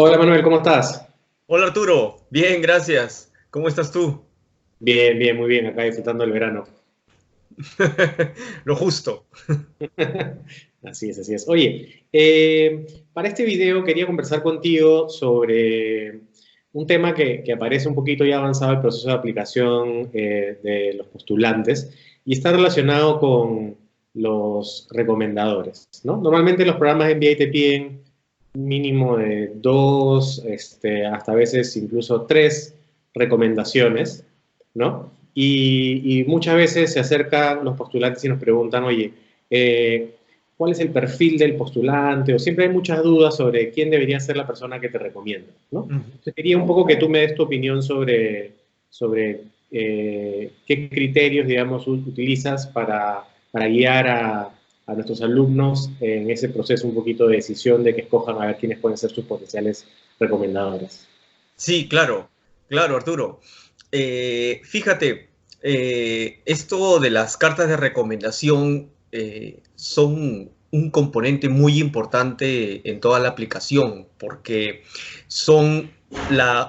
Hola Manuel, ¿cómo estás? Hola Arturo, bien, gracias. ¿Cómo estás tú? Bien, bien, muy bien, acá disfrutando del verano. Lo justo. Así es, así es. Oye, para este video quería conversar contigo sobre un tema que aparece un poquito ya avanzado el proceso de aplicación de los postulantes y está relacionado con los recomendadores, ¿no? Normalmente los programas de MBA te piden un mínimo de dos, hasta a veces incluso tres recomendaciones, ¿no? Y muchas veces se acercan los postulantes y nos preguntan, oye, ¿cuál es el perfil del postulante? O siempre hay muchas dudas sobre quién debería ser la persona que te recomienda, ¿no? Ujú. Entonces quería un poco que tú me des tu opinión sobre qué criterios, digamos, utilizas para guiar a nuestros alumnos en ese proceso un poquito de decisión de que escojan a ver quiénes pueden ser sus potenciales recomendadores. Sí, claro, claro, Arturo. Fíjate, esto de las cartas de recomendación son un componente muy importante en toda la aplicación, porque son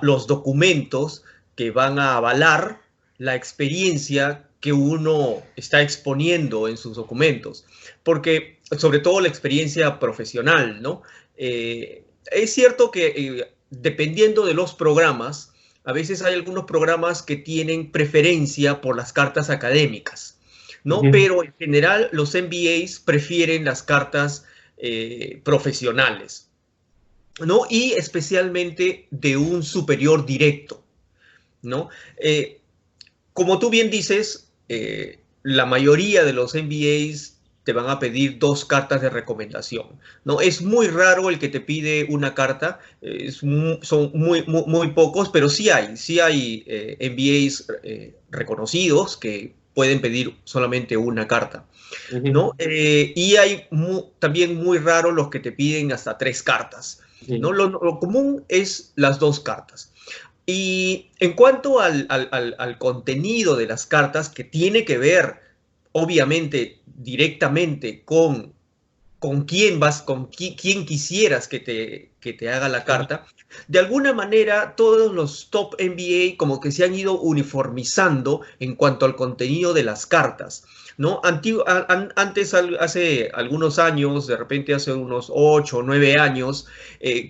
los documentos que van a avalar la experiencia que uno está exponiendo en sus documentos, porque sobre todo la experiencia profesional, ¿no? Es cierto que dependiendo de los programas, a veces hay algunos programas que tienen preferencia por las cartas académicas, ¿no? Ujú. Pero en general los MBAs prefieren las cartas profesionales, ¿no? Y especialmente de un superior directo, ¿no? Como tú bien dices, la mayoría de los MBAs te van a pedir dos cartas de recomendación, ¿no? Es muy raro el que te pide una carta, son muy pocos, pero sí hay MBAs reconocidos que pueden pedir solamente una carta, Ujú. ¿no? Y hay también muy raro los que te piden hasta tres cartas, ¿no? Ujú. Lo común es las dos cartas. Y en cuanto al contenido de las cartas, que tiene que ver, obviamente, directamente con quién vas, quién quisieras que te haga la carta, de alguna manera todos los top MBA como que se han ido uniformizando en cuanto al contenido de las cartas, ¿no? Antes, hace algunos años, de repente hace unos 8 o 9 años,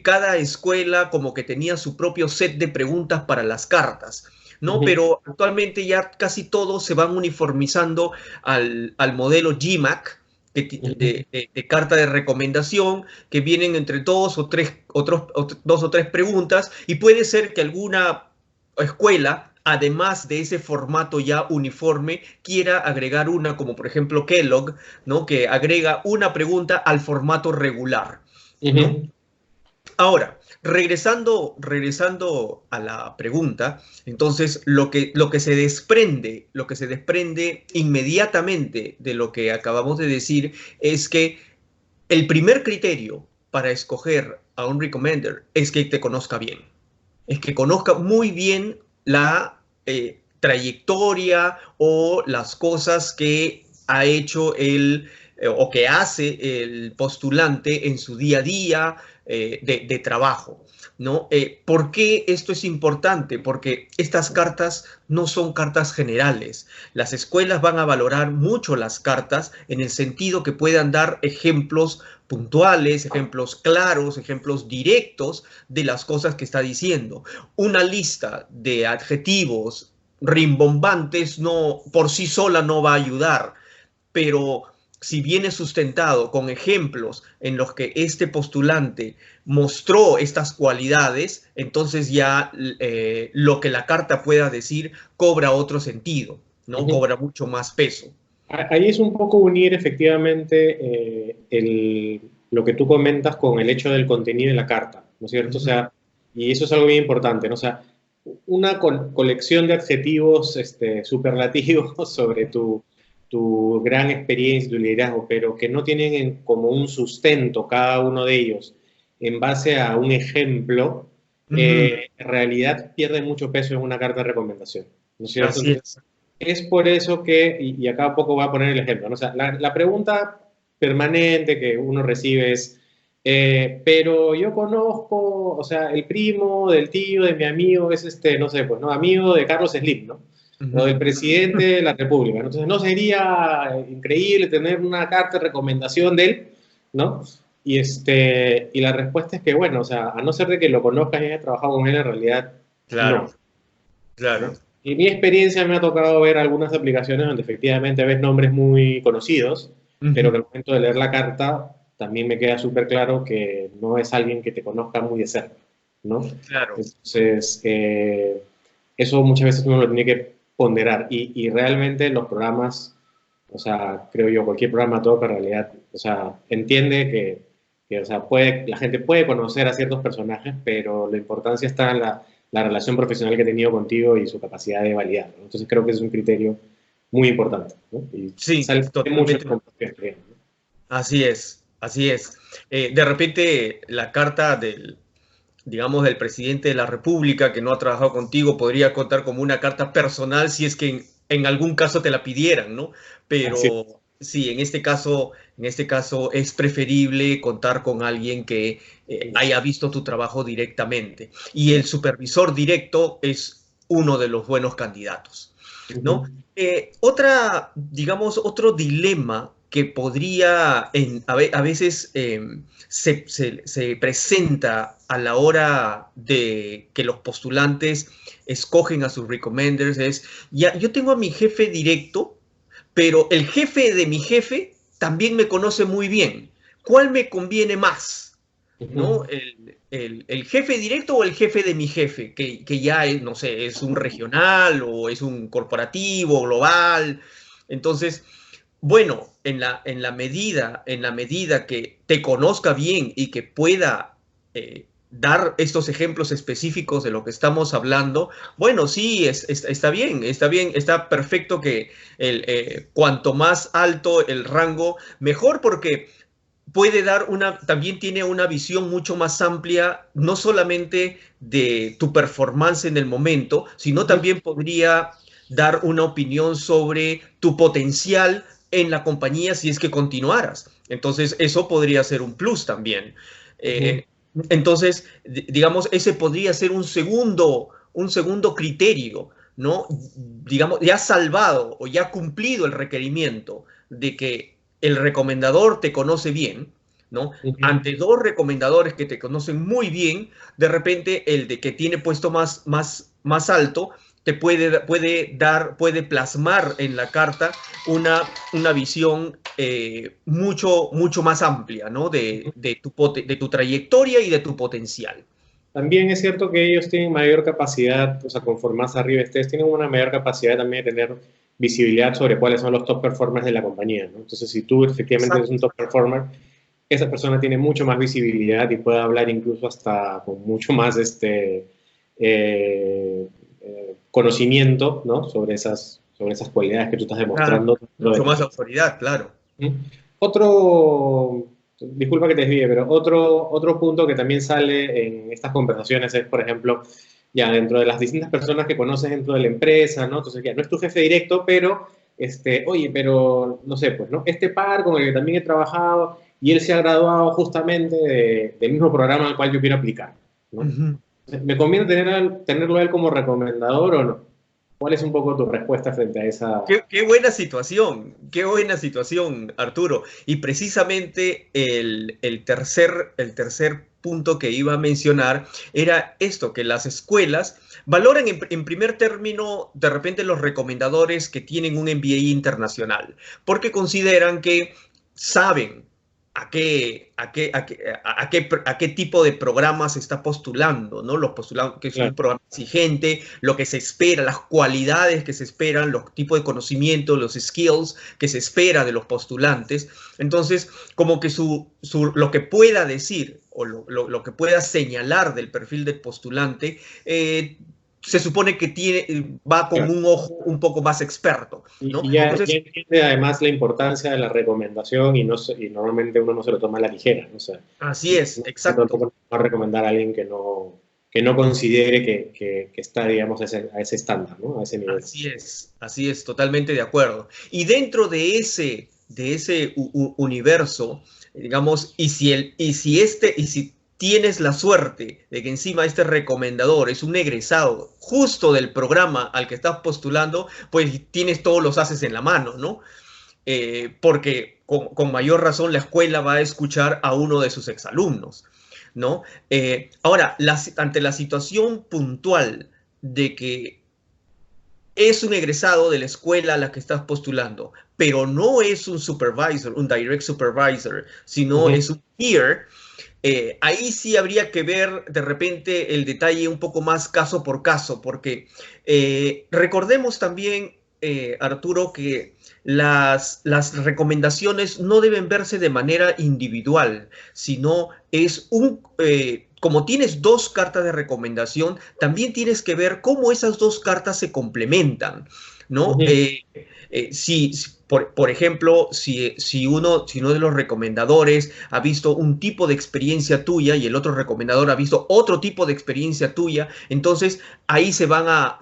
cada escuela como que tenía su propio set de preguntas para las cartas, ¿no? Ujú. Pero actualmente ya casi todos se van uniformizando al modelo GMAT, Ujú. de carta de recomendación, que vienen entre dos o tres preguntas, y puede ser que alguna escuela, además de ese formato ya uniforme, quiera agregar una, como por ejemplo Kellogg, ¿no? Que agrega una pregunta al formato regular, ¿no? Ujú. Ahora, regresando a la pregunta, entonces lo que se desprende inmediatamente de lo que acabamos de decir es que el primer criterio para escoger a un recommender es que te conozca bien, es que conozca muy bien la trayectoria o las cosas que ha hecho o que hace el postulante en su día a día de trabajo, ¿no? ¿Por qué esto es importante? Porque estas cartas no son cartas generales. Las escuelas van a valorar mucho las cartas en el sentido que puedan dar ejemplos puntuales, ejemplos claros, ejemplos directos de las cosas que está diciendo. Una lista de adjetivos rimbombantes no, por sí sola no va a ayudar, pero si viene sustentado con ejemplos en los que este postulante mostró estas cualidades, entonces ya lo que la carta pueda decir cobra otro sentido, ¿no? Ujú. Cobra mucho más peso. Ahí es un poco unir efectivamente lo que tú comentas con el hecho del contenido de la carta, ¿no es cierto? O Ujú. sea, y eso es algo bien importante, ¿no? O sea, una colección de adjetivos superlativos sobre tu gran experiencia, tu liderazgo, pero que no tienen como un sustento cada uno de ellos en base a un ejemplo, Ujú. en realidad pierde mucho peso en una carta de recomendación, ¿no es cierto? Así Entonces, es. es por eso que, y acá a poco voy a poner el ejemplo, ¿no? O sea, la pregunta permanente que uno recibe es, Pero yo conozco, o sea, el primo del tío de mi amigo es no sé, pues, ¿no? Amigo de Carlos Slim, ¿no? O del presidente de la República. Entonces, ¿no sería increíble tener una carta de recomendación de él, ¿no? Y la respuesta es que, bueno, o sea, a no ser de que lo conozcas y hayas trabajado con él, en realidad, Claro, no, claro. ¿no? Y mi experiencia me ha tocado ver algunas aplicaciones donde efectivamente ves nombres muy conocidos, pero que al momento de leer la carta también me queda súper claro que no es alguien que te conozca muy de cerca, ¿no? Claro. Entonces, eso muchas veces uno lo tiene que ponderar y realmente los programas, o sea, creo yo, cualquier programa todo que en realidad, o sea, entiende o sea, la gente puede conocer a ciertos personajes, pero la importancia está en la relación profesional que he tenido contigo y su capacidad de validar, ¿no? Entonces creo que es un criterio muy importante, ¿no? Y Sí, sale mucho totalmente. de ¿no? Así es, así es. De repente la carta digamos, del presidente de la República que no ha trabajado contigo podría contar como una carta personal si es que en algún caso te la pidieran, ¿no? Así Pero sí, en este caso es preferible contar con alguien que es. haya visto tu trabajo directamente. Y el supervisor directo es uno de los buenos candidatos, ¿no? Ujú. Digamos, otro dilema que podría a veces se presenta a la hora de que los postulantes escogen a sus recommenders es, ya, yo tengo a mi jefe directo, pero el jefe de mi jefe también me conoce muy bien. ¿Cuál me conviene más? ¿No? Ujú. El jefe directo o el jefe de mi jefe, que ya es, no sé, es un regional o es un corporativo, global. Entonces, bueno, en la medida que te conozca bien y que pueda dar estos ejemplos específicos de lo que estamos hablando, bueno, sí, está bien, está bien, está perfecto que cuanto más alto el rango, mejor porque también tiene una visión mucho más amplia, no solamente de tu performance en el momento, sino Ujú. también podría dar una opinión sobre tu potencial en la compañía si es que continuaras. Entonces, eso podría ser un plus también. Ujú. Eh, entonces, digamos, ese podría ser un segundo criterio, ¿no? Digamos, ya salvado o ya cumplido el requerimiento de que el recomendador te conoce bien, ¿no? Ujú. Ante dos recomendadores que te conocen muy bien, de repente el de que tiene puesto más alto te puede plasmar en la carta una visión mucho más amplia, ¿no? De tu trayectoria y de tu potencial. También es cierto que ellos tienen mayor capacidad, o sea, conforme más arriba estés, tienen una mayor capacidad también de tener visibilidad sobre cuáles son los top performers de la compañía, ¿no? Entonces, si tú efectivamente eres un top performer, esa persona tiene mucho más visibilidad y puede hablar incluso hasta con mucho más conocimiento, ¿no? Sobre esas cualidades que tú estás Claro, demostrando dentro de mucho la más empresa. autoridad, claro. ¿Mm? Otro, disculpa que te desvíe, pero otro punto que también sale en estas conversaciones es, por ejemplo, ya dentro de las distintas personas que conoces dentro de la empresa, ¿no? Entonces, ya no es tu jefe directo, pero, oye, pero, no sé, pues, ¿no? Este par con el que también he trabajado y él se ha graduado justamente del mismo programa al cual yo quiero aplicar, ¿no? Ujú. ¿Me conviene tenerlo a él como recomendador o no? ¿Cuál es un poco tu respuesta frente a esa? Qué buena situación, Arturo. Y precisamente el tercer punto que iba a mencionar era esto, que las escuelas valoran en primer término de repente los recomendadores que tienen un MBA internacional, porque consideran que saben a qué tipo de programa se está postulando, ¿no? Los postulados, que es un Claro. programa exigente, lo que se espera, las cualidades que se esperan, los tipos de conocimiento, los skills que se espera de los postulantes. Entonces, como que lo que pueda decir o lo que pueda señalar del perfil del postulante, se supone que va con un ojo un poco más experto, ¿no? Ya Entonces, entiende además la importancia de la recomendación y normalmente uno no se lo toma a la ligera, ¿no? O sea, así es, no exacto. tampoco va a recomendar a alguien que no considere que está, digamos, a ese estándar, ¿no? A ese nivel. Así es, totalmente de acuerdo. Y dentro de ese universo, digamos, y si tienes la suerte de que encima este recomendador es un egresado justo del programa al que estás postulando, pues tienes todos los ases en la mano, ¿no? Porque con mayor razón la escuela va a escuchar a uno de sus exalumnos, ¿no? Ahora, ante la situación puntual de que es un egresado de la escuela a la que estás postulando, pero no es un supervisor, un direct supervisor, sino es un peer, ahí sí habría que ver de repente el detalle un poco más caso por caso, porque recordemos también, Arturo, que las recomendaciones no deben verse de manera individual, sino es como tienes dos cartas de recomendación, también tienes que ver cómo esas dos cartas se complementan, ¿no? Por ejemplo, si uno de los recomendadores ha visto un tipo de experiencia tuya y el otro recomendador ha visto otro tipo de experiencia tuya, entonces ahí se van a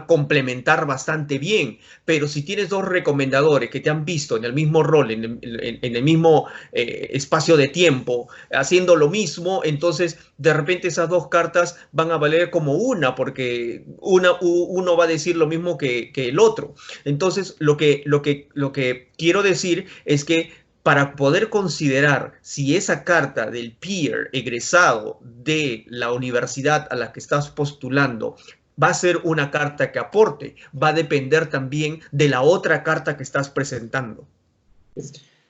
complementar bastante bien. Pero si tienes dos recomendadores que te han visto en el mismo rol, en el mismo espacio de tiempo, haciendo lo mismo, entonces de repente esas dos cartas van a valer como una, porque uno va a decir lo mismo que el otro. Entonces, lo que quiero decir es que para poder considerar si esa carta del peer egresado de la universidad a la que estás postulando va a ser una carta que aporte, va a depender también de la otra carta que estás presentando.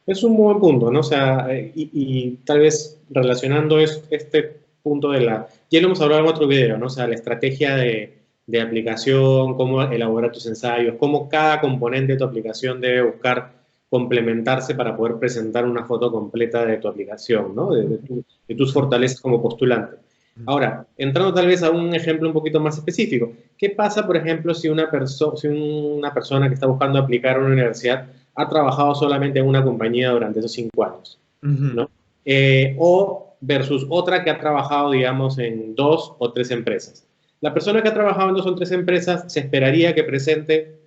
Es un buen punto, ¿no? O sea, y tal vez relacionando este punto ya lo hemos hablado en otro video, ¿no? O sea, la estrategia de aplicación, cómo elaborar tus ensayos, cómo cada componente de tu aplicación debe buscar complementarse para poder presentar una foto completa de tu aplicación, ¿no? De tus fortalezas como postulante. Ahora, entrando tal vez a un ejemplo un poquito más específico, ¿qué pasa, por ejemplo, si una persona que está buscando aplicar a una universidad ha trabajado solamente en una compañía durante esos 5 años, ¿no? O versus otra que ha trabajado, digamos, en 2 o 3 empresas. La persona que ha trabajado en 2 o 3 empresas se esperaría que presente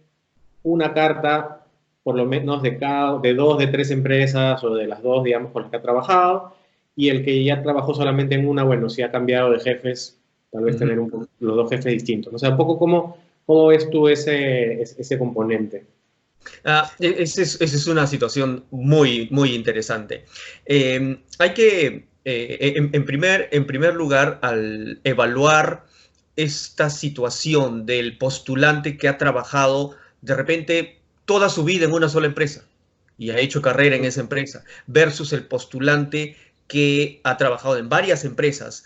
una carta, por lo menos de 2 de 3 empresas o de las 2, digamos, con las que ha trabajado, y el que ya trabajó solamente en una, bueno, si ha cambiado de jefes, tal vez tener los dos jefes distintos. O sea, un poco cómo ves tú ese componente. Esa es una situación muy, muy interesante. Hay que, en primer lugar, al evaluar esta situación del postulante que ha trabajado de repente toda su vida en una sola empresa y ha hecho carrera en esa empresa, versus el postulante que ha trabajado en varias empresas.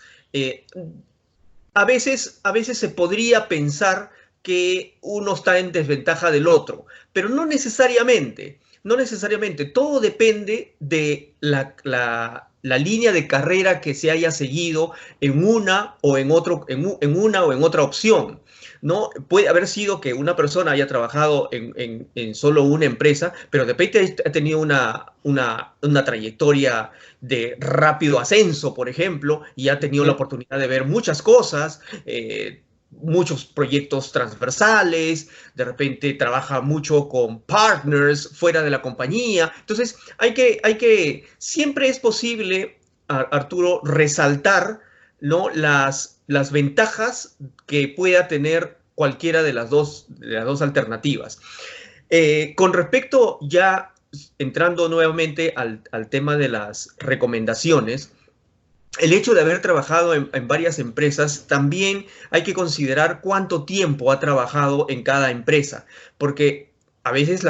A veces se podría pensar que uno está en desventaja del otro, pero no necesariamente. No necesariamente. Todo depende de la línea de carrera que se haya seguido en una o en otra opción, ¿no? Puede haber sido que una persona haya trabajado en solo una empresa, pero de repente ha tenido una trayectoria de rápido ascenso, por ejemplo, y ha tenido la oportunidad de ver muchas cosas, muchos proyectos transversales, de repente trabaja mucho con partners fuera de la compañía. Entonces, siempre es posible, Arturo, resaltar, ¿no?, las ventajas que pueda tener cualquiera de las dos alternativas. Con respecto, ya entrando nuevamente al tema de las recomendaciones, el hecho de haber trabajado en varias empresas, también hay que considerar cuánto tiempo ha trabajado en cada empresa, porque a veces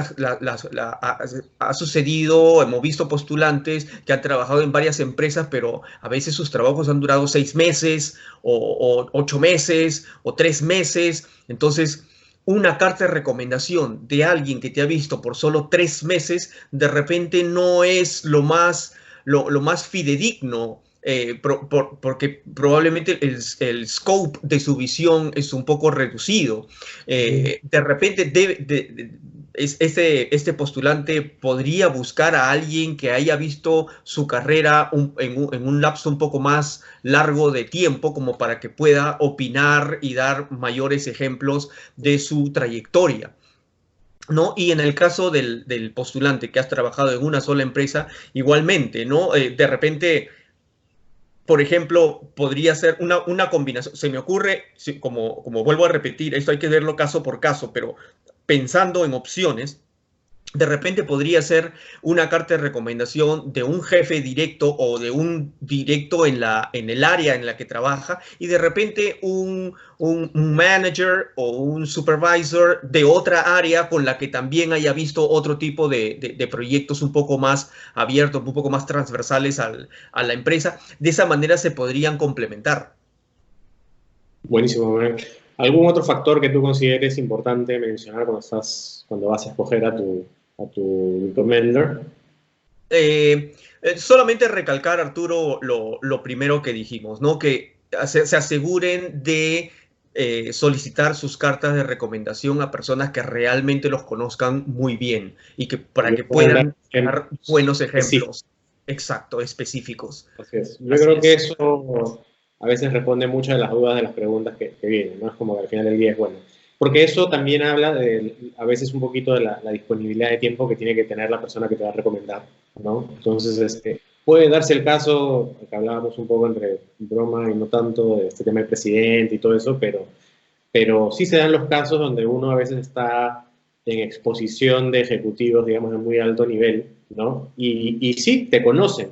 ha sucedido, hemos visto postulantes que han trabajado en varias empresas, pero a veces sus trabajos han durado 6 meses o 8 meses o 3 meses. Entonces, una carta de recomendación de alguien que te ha visto por solo 3 meses, de repente no es lo más fidedigno, porque probablemente el scope de su visión es un poco reducido. De repente este postulante podría buscar a alguien que haya visto su carrera en un lapso un poco más largo de tiempo, como para que pueda opinar y dar mayores ejemplos de su trayectoria. ¿no? Y en el caso del postulante que has trabajado en una sola empresa, igualmente, ¿no? De repente, por ejemplo, podría ser una combinación. Se me ocurre, como vuelvo a repetir, esto hay que verlo caso por caso, pero pensando en opciones, de repente podría ser una carta de recomendación de un jefe directo o de un directo en el área en la que trabaja y de repente un manager o un supervisor de otra área con la que también haya visto otro tipo de proyectos un poco más abiertos, un poco más transversales a la empresa. De esa manera se podrían complementar. Buenísimo, Manuel. ¿Algún otro factor que tú consideres importante mencionar cuando vas a escoger a tu recommender? Solamente recalcar, Arturo, lo primero que dijimos, ¿no? Que se aseguren de solicitar sus cartas de recomendación a personas que realmente los conozcan muy bien y que para Yo que puedo dar puedan dar ejemplos buenos específicos. ejemplos, exacto, específicos. Así es. Yo Así creo que es. eso a veces responde muchas de las dudas de las preguntas que vienen, ¿no? Es como que al final del día es bueno. Porque eso también habla a veces un poquito de la disponibilidad de tiempo que tiene que tener la persona que te va a recomendar, ¿no? Entonces, puede darse el caso, que hablábamos un poco entre broma y no tanto, de este tema del presidente y todo eso, pero sí se dan los casos donde uno a veces está en exposición de ejecutivos, digamos, de muy alto nivel, ¿no? Y sí, te conocen,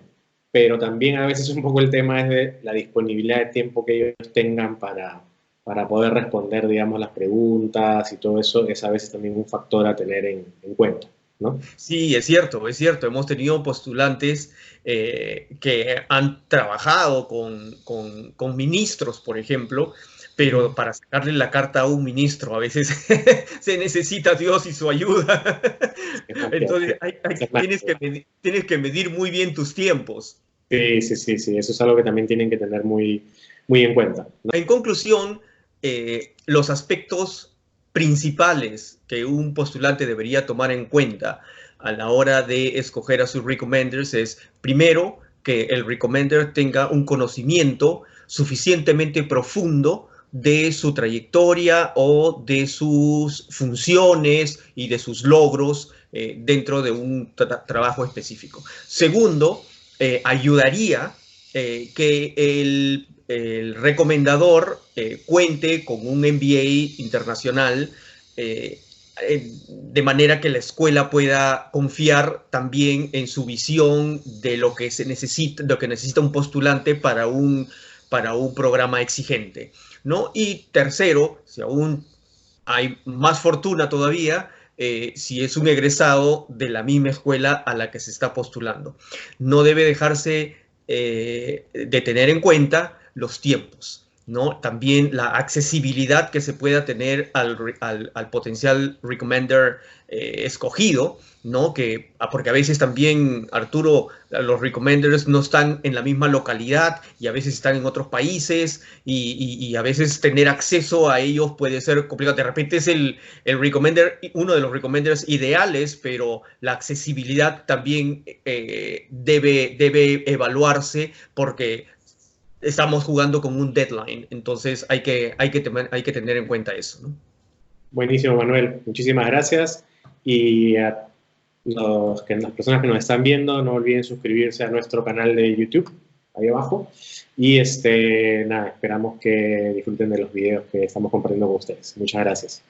pero también a veces un poco el tema es de la disponibilidad de tiempo que ellos tengan para poder responder, digamos, las preguntas y todo eso es a veces también un factor a tener en cuenta, ¿no? Sí, es cierto, es cierto. Hemos tenido postulantes que han trabajado con ministros, por ejemplo, pero para sacarle la carta a un ministro a veces se necesita Dios y su ayuda. Es más que- Entonces es más tienes que medir muy bien tus tiempos. sí, sí, sí, sí, eso es algo que también tienen que tener muy, muy en cuenta, ¿no? En conclusión, los aspectos principales que un postulante debería tomar en cuenta a la hora de escoger a sus recommenders es, primero, que el recommender tenga un conocimiento suficientemente profundo de su trayectoria o de sus funciones y de sus logros dentro de un trabajo específico. Segundo, ayudaría que el recomendador cuente con un MBA internacional de manera que la escuela pueda confiar también en su visión de lo que se necesita, lo que necesita un postulante para un programa exigente, ¿no? Y tercero, si aún hay más fortuna todavía, si es un egresado de la misma escuela a la que se está postulando. No debe dejarse de tener en cuenta los tiempos, ¿no? También la accesibilidad que se pueda tener al potencial recommender escogido, ¿no? Porque a veces también, Arturo, los recommenders no están en la misma localidad y a veces están en otros países y a veces tener acceso a ellos puede ser complicado. De repente es el recommender, uno de los recommenders ideales, pero la accesibilidad también debe evaluarse porque estamos jugando con un deadline, entonces hay que tener en cuenta eso, ¿no? Buenísimo, Manuel. Muchísimas gracias. Y a las personas que nos están viendo, no olviden suscribirse a nuestro canal de YouTube, ahí abajo. Y nada, esperamos que disfruten de los videos que estamos compartiendo con ustedes. Muchas gracias.